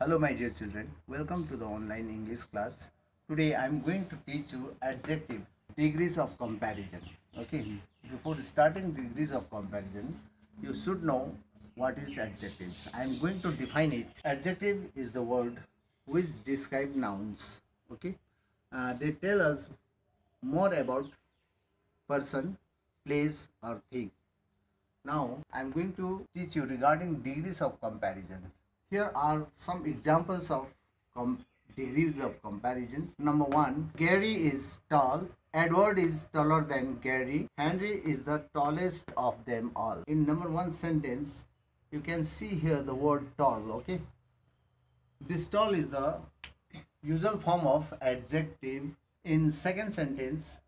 Hello my dear children, welcome to the online English class. Today I am going to teach you adjective degrees of comparison. Okay, before starting degrees of comparison, you should know what is adjectives. I am going to define it. Adjective is the word which describe nouns. Okay, they tell us more about person, place or thing. Now I am going to teach you regarding degrees of comparison. Here are some examples of degrees of comparisons. Number one, Gary is tall. Edward is taller than Gary. Henry is the tallest of them all. In number one sentence, you can see here the word tall. Okay, this tall is the usual form of adjective. In second sentence,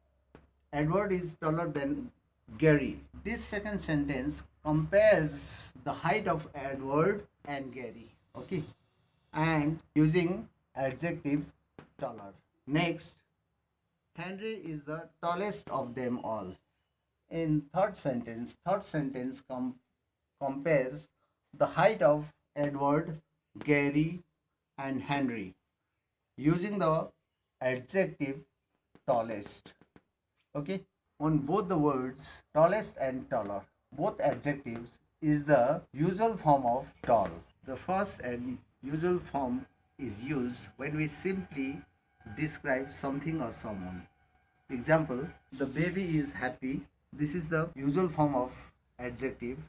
Edward is taller than Gary. This second sentence compares the height of Edward and Gary. Okay, and using adjective taller. Next, Henry is the tallest of them all. In third sentence compares the height of Edward, Gary and Henry using the adjective tallest. Okay, on both the words tallest and taller, both adjectives is the usual form of tall. The first and usual form is used when we simply describe something or someone. Example, the baby is happy. This is the usual form of adjective.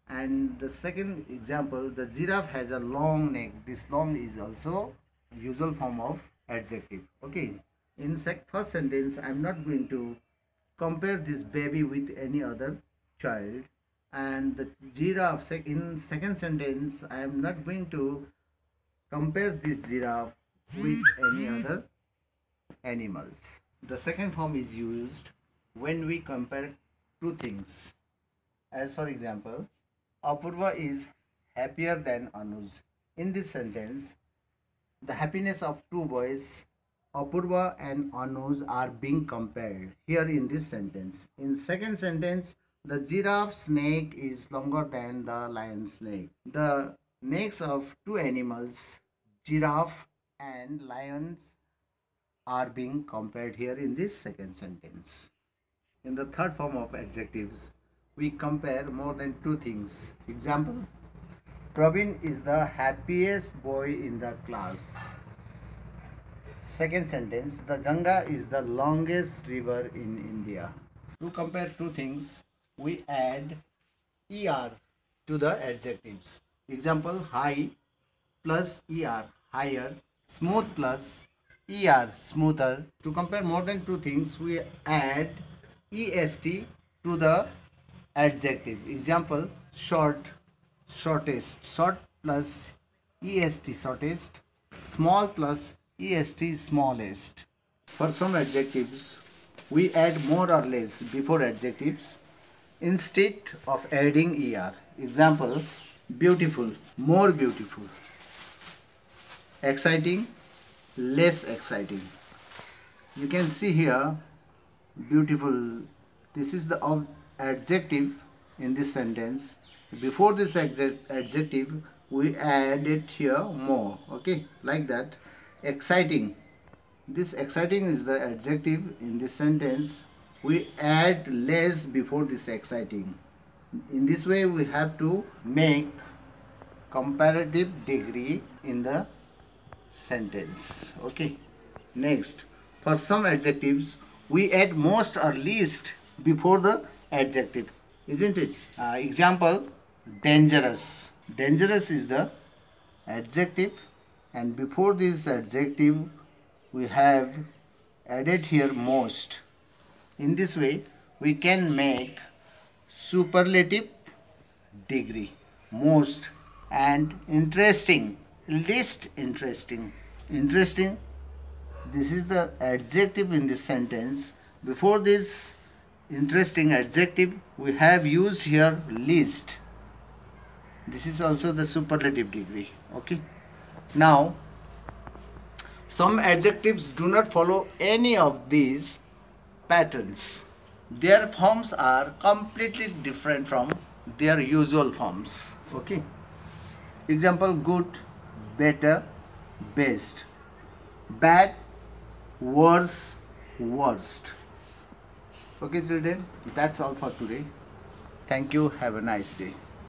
And the second example, the giraffe has a long neck. This long is also usual form of adjective. Okay, in first sentence I am not going to compare this baby with any other child, and the giraffe in second sentence I am not going to compare this giraffe with any other animals. The second form is used when we compare two things. As for example, Apurva is happier than Anuj. In this sentence, the happiness of two boys, Apurva and Anuj, are being compared here in this sentence. In second sentence, the giraffe's neck is longer than the lion's neck. The necks of two animals, giraffe and lions, are being compared here in this second sentence. In the third form of adjectives, we compare more than two things. Example, Praveen is the happiest boy in the class. Second sentence, the Ganga is the longest river in India. To compare two things, we add er to the adjectives. Example, high plus er, higher. Smooth plus er, smoother. To compare more than two things, we add est to the adjective. Example, short, shortest. Short plus est, shortest. Small plus est, smallest. For some adjectives, we add more or less before adjectives instead of adding er. Example, beautiful, more beautiful. Exciting, less exciting. You can see here beautiful. This is the adjective in this sentence. Before this adjective, we add it here more. Okay, like that. Exciting. This exciting is the adjective in this sentence. We add less before this exciting. In this way, we have to make comparative degree in the sentence. Okay. Next, for some adjectives, we add most or least before the adjective, isn't it? Example, dangerous. Dangerous is the adjective, and before this adjective we have added here most. In this way we can make superlative degree, most, and interesting, least interesting. Interesting, this is the adjective in this sentence. Before this interesting adjective we have used here least. This is also the superlative degree. Okay, now some adjectives do not follow any of these patterns. Their forms are completely different from their usual forms. Okay, example, good, better, best. Bad, worse, worst. Okay children, that's all for today. Thank you. Have a nice day.